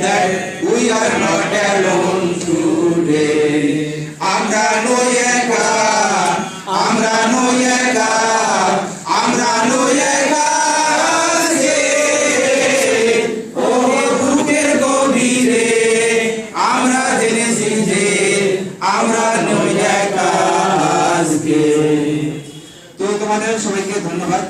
that we are not alone today. আমরা নই একা, আমরা নই একা, আমরা নই একা আজকে। ও বুকের গভীরে আমরা জেনেছি যে আমরা নই একা আজকে। তো তোমাদের সবাইকে ধন্যবাদ।